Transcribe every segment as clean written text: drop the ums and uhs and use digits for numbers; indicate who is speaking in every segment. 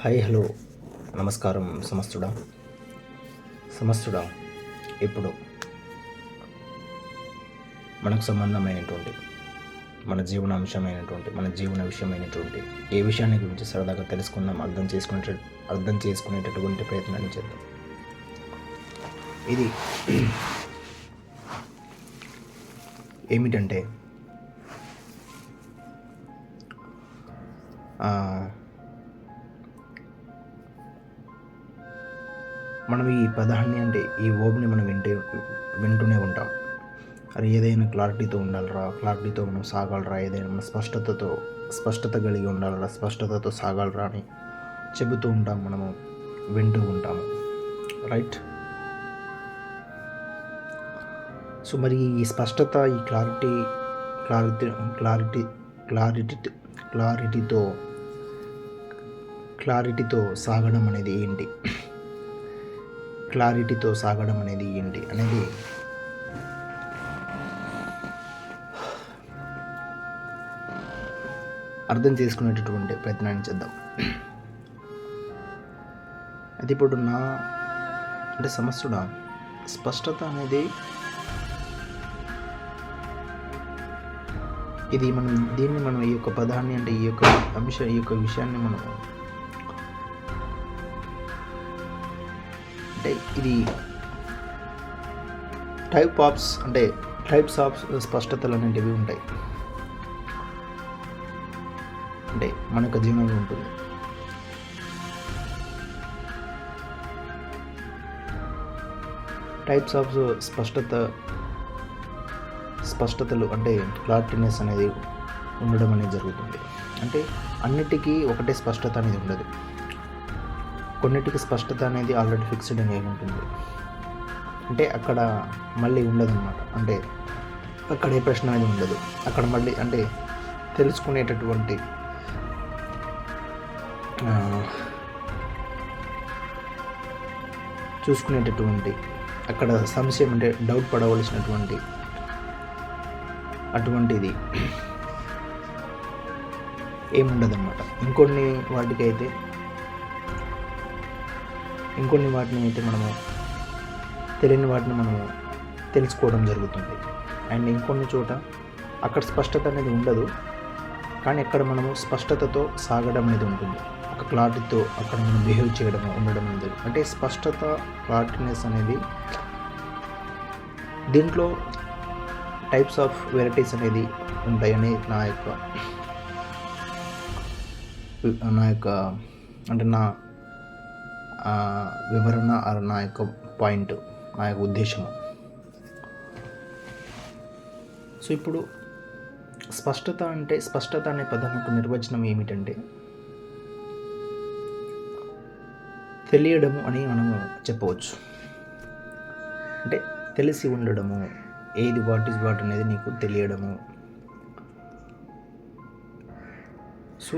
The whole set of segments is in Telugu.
Speaker 1: హాయ్ హలో నమస్కారం సమస్తుడా ఇప్పుడు మనకు సంబంధమైనటువంటి మన జీవన విషయమైనటువంటి ఏ విషయాన్ని గురించి సరదాగా తెలుసుకుందాం, అర్థం చేసుకునేటటువంటి ప్రయత్నాన్ని చేద్దాం. ఇది ఏమిటంటే మనం ఈ పదాన్ని అంటే ఈ వర్బ్ని మనం వింటూనే ఉంటాం. అది ఏదైనా క్లారిటీతో ఉండాలరా, క్లారిటీతో మనం సాగాలరా, ఏదైనా మన స్పష్టత కలిగి ఉండాలరా, స్పష్టతతో సాగాలరా అని చెబుతూ ఉంటాం, మనము వింటూ ఉంటాము, రైట్. సో మరి ఈ స్పష్టత, ఈ క్లారిటీతో సాగడం అనేది ఏంటి, అనేది అర్థం చేసుకునేటటువంటి ప్రయత్నాన్ని చేద్దాం. అది ఇప్పుడు సమస్యడా స్పష్టత అనేది ఇది మనం ఈ యొక్క పదాన్ని అంటే ఈ యొక్క విషయాన్ని మనం అంటే ఇది టైప్స్ ఆఫ్ స్పష్టతలు అనేటివి ఉంటాయి. అంటే మన యొక్క జీవనంలో ఉంటుంది. టైప్స్ ఆఫ్ స్పష్టతలు అంటే క్లారిటీనెస్ అనేది ఉండడం అనేది జరుగుతుంది. అంటే అన్నిటికీ ఒకటే స్పష్టత అనేది ఉండదు. కొన్నిటికి స్పష్టత అనేది ఆల్రెడీ ఫిక్స్డ్ అనేది ఉంటుంది. అంటే అక్కడ మళ్ళీ ఉండదన్నమాట. అంటే అక్కడ ఏ ప్రశ్న అనేది ఉండదు. అక్కడ మళ్ళీ అంటే తెలుసుకునేటటువంటి చూసుకునేటటువంటి అక్కడ సంశయం అంటే డౌట్ పడవలసినటువంటి అటువంటిది ఏముండదన్నమాట. ఇంకొన్ని వాటిని అయితే మనము తెలియని వాటిని మనము తెలుసుకోవడం జరుగుతుంది. అండ్ ఇంకొన్ని చోట అక్కడ స్పష్టత అనేది ఉండదు, కానీ అక్కడ మనము స్పష్టతతో సాగడం అనేది ఉంటుంది. ఒక క్లారిటీతో అక్కడ మనం బిహేవ్ చేయడం ఉండడం అనేది. అంటే స్పష్టత, క్లారిటీనెస్ అనేది దీంట్లో టైప్స్ ఆఫ్ వెరైటీస్ అనేది ఉంటాయని నా యొక్క అంటే నా వివరణ, నా యొక్క పాయింట్, నా యొక్క ఉద్దేశము. సో ఇప్పుడు స్పష్టత అనే పదం యొక్క నిర్వచనం ఏమిటంటే తెలియడము అని మనము చెప్పవచ్చు. అంటే తెలిసి ఉండడము, ఏది వాట్ అనేది నీకు తెలియడము. సో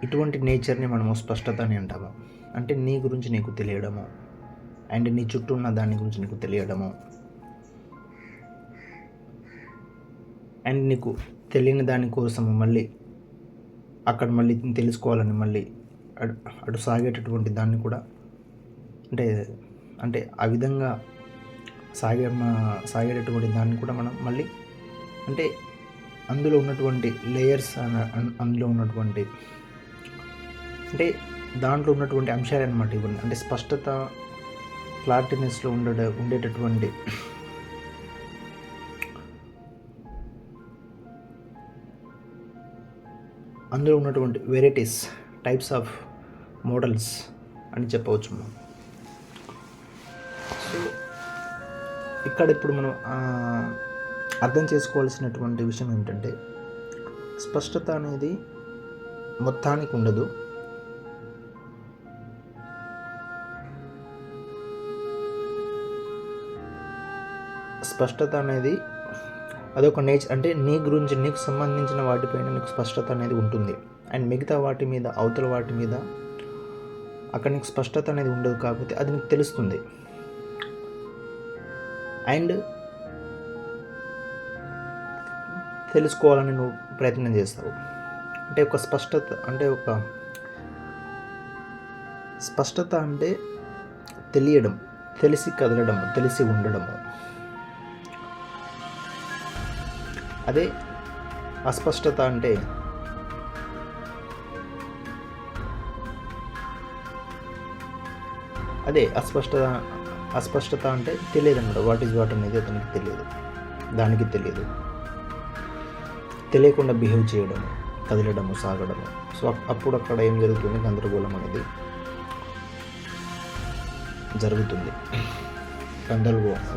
Speaker 1: ఇటువంటి నేచర్ని మనము స్పష్టత అని అంటాము. అంటే నీ గురించి నీకు తెలియడము, అండ్ నీ చుట్టూ ఉన్న దాని గురించి నీకు తెలియడము, అండ్ నీకు తెలియని దానికోసము మళ్ళీ అక్కడ మళ్ళీ తెలుసుకోవాలని మళ్ళీ అటు సాగేటటువంటి దాన్ని కూడా అంటే ఆ విధంగా సాగేటటువంటి దాన్ని కూడా మనం మళ్ళీ అంటే అందులో ఉన్నటువంటి లేయర్స్, అందులో ఉన్నటువంటి అంటే దాంట్లో ఉన్నటువంటి అంశాలు అన్నమాట ఇవన్నీ. అంటే స్పష్టత, క్లారిటీనెస్లో ఉండేటటువంటి అందులో ఉన్నటువంటి వెరైటీస్, టైప్స్ ఆఫ్ మోడల్స్ అని చెప్పవచ్చు మనం. సో ఇక్కడ ఇప్పుడు మనం అర్థం చేసుకోవాల్సినటువంటి విషయం ఏమిటంటే స్పష్టత అనేది మొత్తానికి ఉండదు. స్పష్టత అనేది అదొక నేచర్. అంటే నీ గురించి, నీకు సంబంధించిన వాటిపైన నీకు స్పష్టత అనేది ఉంటుంది. అండ్ మిగతా వాటి మీద, అవతల వాటి మీద అక్కడ నీకు స్పష్టత అనేది ఉండదు. కాకపోతే అది నీకు తెలుస్తుంది. అండ్ తెలుసుకోవాలని నువ్వు ప్రయత్నం చేస్తావు. అంటే ఒక స్పష్టత, అంటే ఒక స్పష్టత అంటే తెలియడం, తెలిసి కదలడం, తెలిసి ఉండడము. అదే అస్పష్టత అంటే అస్పష్టత అంటే తెలియదు అన్నమాట. వాట్ ఈజ్ వాట్ అనేది అతనికి తెలియదు, దానికి తెలియదు. తెలియకుండా బిహేవ్ చేయడము, కదలడము, సాగడము. సో అప్పుడు అక్కడ ఏం జరుగుతుంది? గందరగోళం అనేది జరుగుతుంది.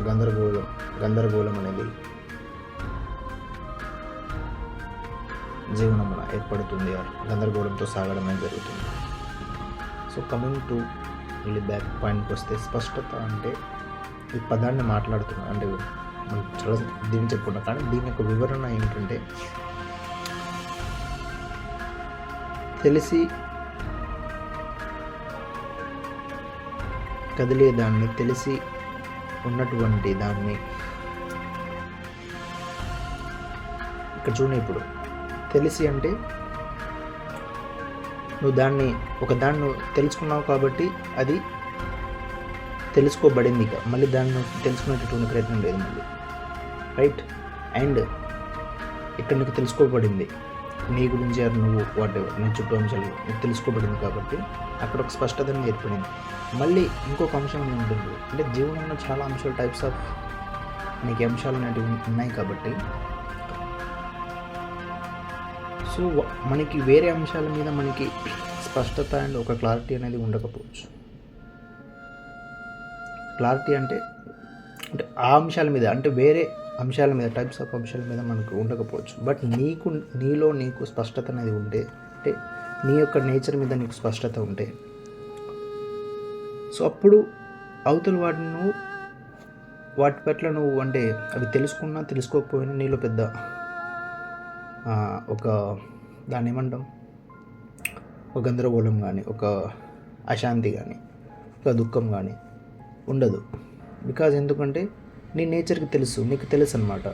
Speaker 1: గందరగోళం అనేది జీవనమున ఏర్పడుతుంది. గందరగోళంతో సాగడం అనేది జరుగుతుంది. సో కమింగ్ టు మళ్ళీ బ్యాక్ పాయింట్కి వస్తే, స్పష్టత అంటే ఈ పదాన్ని మాట్లాడుతున్నాను అంటే మనం చాలా దీన్ని చెప్పుకున్నాం, కానీ దీని యొక్క వివరణ ఏంటంటే తెలిసి కదిలేదాన్ని, తెలిసి ఉన్నటువంటి దాన్ని. ఇక్కడ చూడండి, ఇప్పుడు తెలిసి అంటే నువ్వు దాన్ని తెలుసుకున్నావు కాబట్టి అది తెలుసుకోబడింది. మళ్ళీ దాన్ని తెలుసుకునేటటువంటి ప్రయత్నం లేదు మళ్ళీ, రైట్? అండ్ ఇక్కడ నీకు తెలుసుకోబడింది నీ గురించి, నువ్వు వాటెవర్ నీ చుట్టూ అంశాలు నీకు తెలుసుకోబడింది కాబట్టి అక్కడ ఒక స్పష్టత ఏర్పడింది. మళ్ళీ ఇంకొక అంశం ఉంటుంది, అంటే జీవనంలో చాలా అంశాలు, టైప్స్ ఆఫ్ నీకు అంశాలు అనేటివి ఉన్నాయి కాబట్టి సో మనకి వేరే అంశాల మీద మనకి స్పష్టత అండ్ ఒక క్లారిటీ అనేది ఉండకపోవచ్చు. క్లారిటీ అంటే ఆ అంశాల మీద, అంటే వేరే అంశాల మీద, టైప్స్ ఆఫ్ అంశాల మీద మనకు ఉండకపోవచ్చు. బట్ నీలో నీకు స్పష్టత అనేది ఉంటే, అంటే నీ యొక్క నేచర్ మీద నీకు స్పష్టత ఉంటే, సో అప్పుడు అవతల వాటి పట్ల నువ్వు అంటే అవి తెలుసుకున్నా తెలుసుకోకపోయినా నీలో పెద్ద ఒక దాన్ని ఏమంటాం, ఒక గందరగోళం కానీ, ఒక అశాంతి కానీ, ఒక దుఃఖం కానీ ఉండదు. బికాజ్ ఎందుకంటే నీ నేచర్కి తెలుసు, నీకు తెలుసు అనమాట.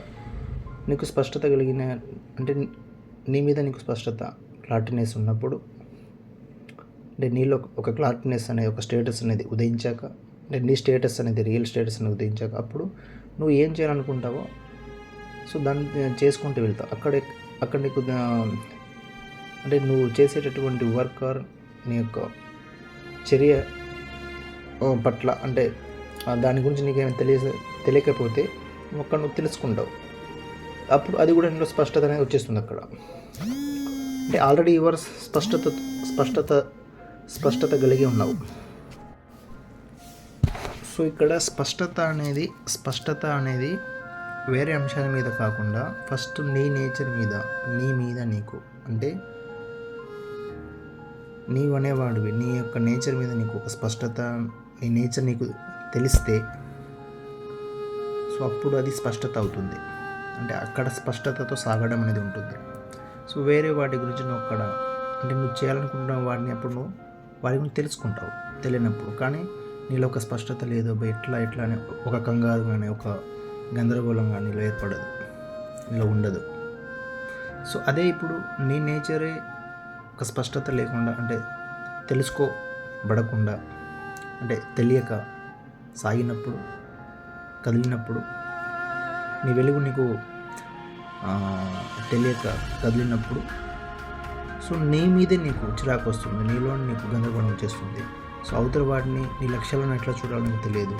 Speaker 1: నీకు స్పష్టత కలిగిన, అంటే నీ మీద నీకు స్పష్టత, క్లారిటీనెస్ ఉన్నప్పుడు, అంటే నీలో ఒక క్లారిటీనెస్ అనే ఒక స్టేటస్ అనేది ఉదయించాక, అంటే నీ స్టేటస్ అనేది రియల్ స్టేటస్ అనేది ఉదయించాక, అప్పుడు నువ్వు ఏం చేయాలనుకుంటావో సో దాన్ని చేసుకుంటూ వెళ్తావు. అక్కడ నీకు అంటే నువ్వు చేసేటటువంటి వర్క్ ఆర్ నీ యొక్క చర్య పట్ల, అంటే దాని గురించి నీకేమైనా తెలియకపోతే అక్కడ నువ్వు తెలుసుకుంటావు. అప్పుడు అది కూడా నీలో స్పష్టత అనేది వచ్చేస్తుంది అక్కడ. అంటే ఆల్రెడీ యువర్ స్పష్టత కలిగి ఉన్నావు. సో ఇక్కడ స్పష్టత అనేది వేరే అంశాల మీద కాకుండా ఫస్ట్ నీ నేచర్ మీద, నీ మీద నీకు, అంటే నీవు అనేవాడివి, నీ యొక్క నేచర్ మీద నీకు ఒక స్పష్టత, నీ నేచర్ నీకు తెలిస్తే సో అప్పుడు అది స్పష్టత అవుతుంది. అంటే అక్కడ స్పష్టతతో సాగడం అనేది ఉంటుంది. సో వేరే వాటి గురించి నువ్వు అక్కడ, అంటే నువ్వు చేయాలనుకుంటున్న వాటిని అప్పుడు నువ్వు వాటి గురించి తెలుసుకుంటావు తెలియనప్పుడు. కానీ నీలో ఒక స్పష్టత లేదు, ఎట్లా అని ఒక కంగారు కానీ, ఒక గందరగోళం కానీ నీలో ఏర్పడదు, నీలో ఉండదు. సో అదే ఇప్పుడు నీ నేచరే ఒక స్పష్టత లేకుండా, అంటే తెలుసుకోబడకుండా, అంటే తెలియక సాగినప్పుడు, కదిలినప్పుడు, నీ వెలుగు నీకు తెలియక కదిలినప్పుడు సో నీ మీదే నీకు చిరాకు వస్తుంది, నీలో నీకు గందరగోళం వచ్చేస్తుంది. సో అవతల వాటిని, నీ లక్ష్యాలను ఎట్లా చూడాలో నీకు తెలియదు.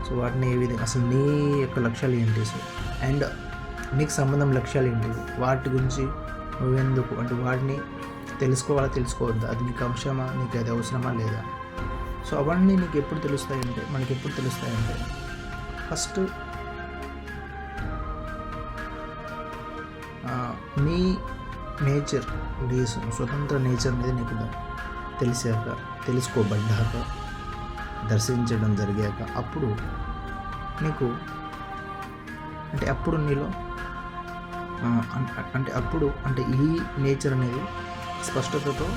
Speaker 1: సో వాటిని ఏ విధంగా, అసలు నీ యొక్క లక్ష్యాలు ఏంటి, సో అండ్ నీకు సంబంధం లక్ష్యాలు ఏంటి, వాటి గురించి నువ్వెందుకు, అంటే వాటిని తెలుసుకోవద్దా, అది నీకు అంశమా, నీకు అది అవసరమా లేదా. సో అవన్నీ నీకు ఎప్పుడు తెలుస్తాయంటే, మనకి ఎప్పుడు తెలుస్తాయంటే ఫస్ట్ నీ నేచర్, నీ స్వతంత్ర నేచర్ అనేది నీకు తెలిసాక, తెలుసుకోబడ్డాక, దర్శించడం జరిగాక, అప్పుడు నీకు, అంటే అప్పుడు నీలో అంటే ఈ నేచర్ అనేది స్పష్టతతో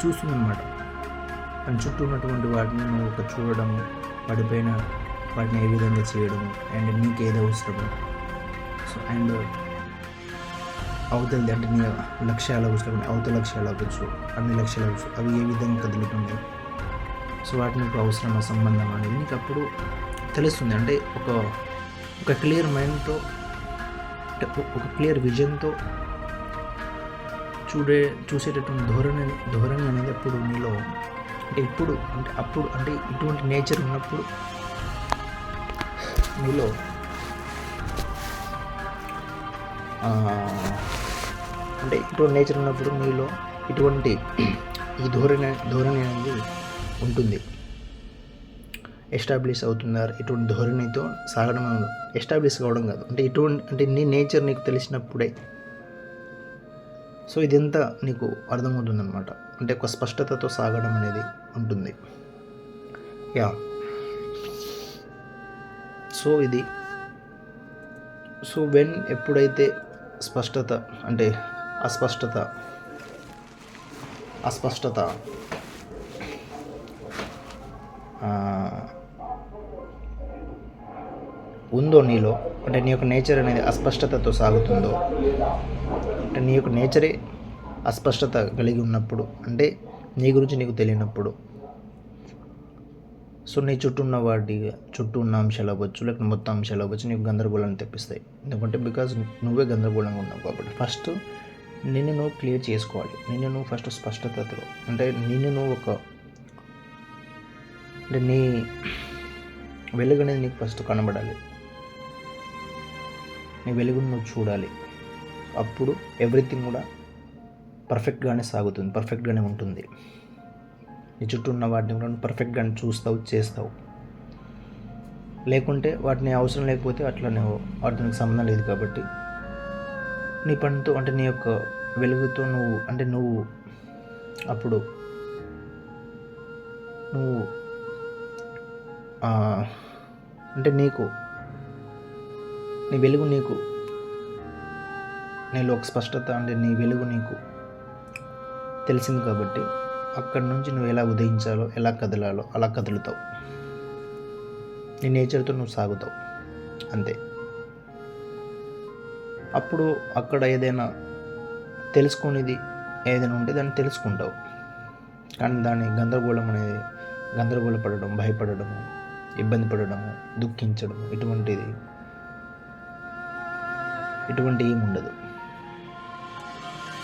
Speaker 1: చూస్తుందన్నమాట. అండ్ చుట్టూ ఉన్నటువంటి వాటిని నువ్వు ఒక చూడడము, వాటిని ఏ విధంగా చేయడము, అండ్ నీకు ఏది అవసరము, సో అండ్ అవతలది, అంటే నీ లక్ష్యాలు అవసరం, అవతల లక్ష్యాలు అవ్వచ్చు, అన్ని లక్ష్యాలు అవ్వచ్చు, అవి ఏ విధంగా కదులుతున్నాయి, సో వాటి నీకు అవసరమా, సంబంధం అనేది నీకు అప్పుడు తెలుస్తుంది. అంటే ఒక క్లియర్ మైండ్తో, ఒక క్లియర్ విజన్తో చూసేటటువంటి ధోరణి అనేది అప్పుడు నీలో, అంటే ఇటువంటి నేచర్ ఉన్నప్పుడు నీలో ఇటువంటి నేచర్ ఉన్నప్పుడు నీలో ఇటువంటి ఈ ధోరణి అనేది ఉంటుంది, ఎస్టాబ్లిష్ అవుతున్నారు. ఇటువంటి ధోరణితో సాగడం, ఎస్టాబ్లిష్ కావడం కాదు, అంటే నీ నేచర్ నీకు తెలిసినప్పుడే. సో ఇదంతా నీకు అర్థమవుతుంది అనమాట. అంటే ఒక స్పష్టతతో సాగడం అనేది ఉంటుంది. సో ఇది ఎప్పుడైతే స్పష్టత, అంటే అస్పష్టత ఉందో నీలో, అంటే నీ యొక్క నేచర్ అనేది అస్పష్టతతో సాగుతుందో, అంటే నీ యొక్క నేచరే అస్పష్టత కలిగి ఉన్నప్పుడు, అంటే నీ గురించి నీకు తెలియనప్పుడు, సో నీ చుట్టూ ఉన్న అంశాలు అవ్వచ్చు, లేకపోతే మొత్తం అంశాలు అవ్వచ్చు, నీకు గందరగోళాన్ని తెప్పిస్తాయి. ఎందుకంటే బికాజ్ నువ్వే గందరగోళంగా ఉన్నావు కాబట్టి ఫస్ట్ నిన్ను నువ్వు క్లియర్ చేసుకోవాలి. నిన్ను నువ్వు ఫస్ట్ స్పష్టతలో, అంటే నిన్ను నువ్వు అంటే నీ వెలుగు అనేది నీకు ఫస్ట్ కనబడాలి. నీ వెలుగును నువ్వు చూడాలి. అప్పుడు ఎవ్రీథింగ్ కూడా పర్ఫెక్ట్గానే సాగుతుంది, పర్ఫెక్ట్గానే ఉంటుంది. నీ చుట్టూ ఉన్న వాటిని కూడా పర్ఫెక్ట్గానే చూస్తావు, చేస్తావు. లేకుంటే వాటిని అవసరం లేకపోతే అట్లా వాటికి సంబంధం లేదు కాబట్టి నీ పనితో, అంటే నీ యొక్క వెలుగుతో నువ్వు అప్పుడు అంటే నీకు నీ వెలుగు నీలో ఒక స్పష్టత, అంటే నీ వెలుగు నీకు తెలిసింది కాబట్టి అక్కడి నుంచి నువ్వు ఎలా ఉదయించాలో, ఎలా కదలాలో అలా కదులుతావు. నీ నేచర్తో నువ్వు సాగుతావు అంతే. అప్పుడు అక్కడ ఏదైనా తెలుసుకునేది ఏదైనా ఉంటే దాన్ని తెలుసుకుంటావు. కానీ దాన్ని గందరగోళపడడం, భయపడడము, ఇబ్బంది పడడము, దుఃఖించడము, ఇటువంటి ఏమి ఉండదు.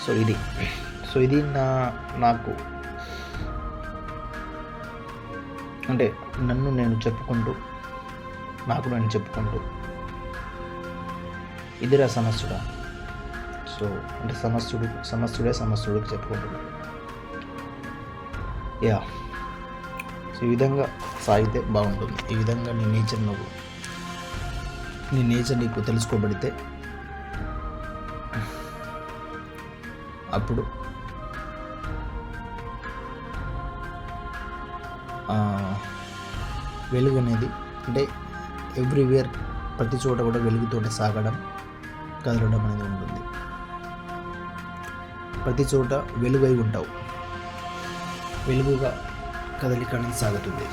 Speaker 1: సో ఇది నాకు అంటే నన్ను నేను చెప్పుకుంటూ, నాకు నేను చెప్పుకుంటూ, ఇదిరా సమస్యుడా. సో అంటే సమస్యుడికి చెప్పుకుంటున్నాను. సో ఈ విధంగా సాగితే బాగుంటుంది. ఈ విధంగా నీ నేచర్ నీకు తెలుసుకోబడితే అప్పుడు వెలుగు అనేది, అంటే ఎవ్రీవేర్, ప్రతి చోట కూడా వెలుగుతోటి సాగడం, కదలడం అనేది ఉంటుంది. ప్రతి చోట వెలుగై ఉంటావు, వెలుగుగా కదలిక అనేది సాగుతుంది.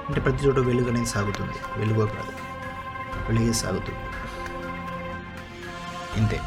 Speaker 1: అంటే ప్రతి చోట వెలుగు అనేది సాగుతుంది, వెలుగు కాదు, వెలుగే సాగుతుంది. ఇంతే.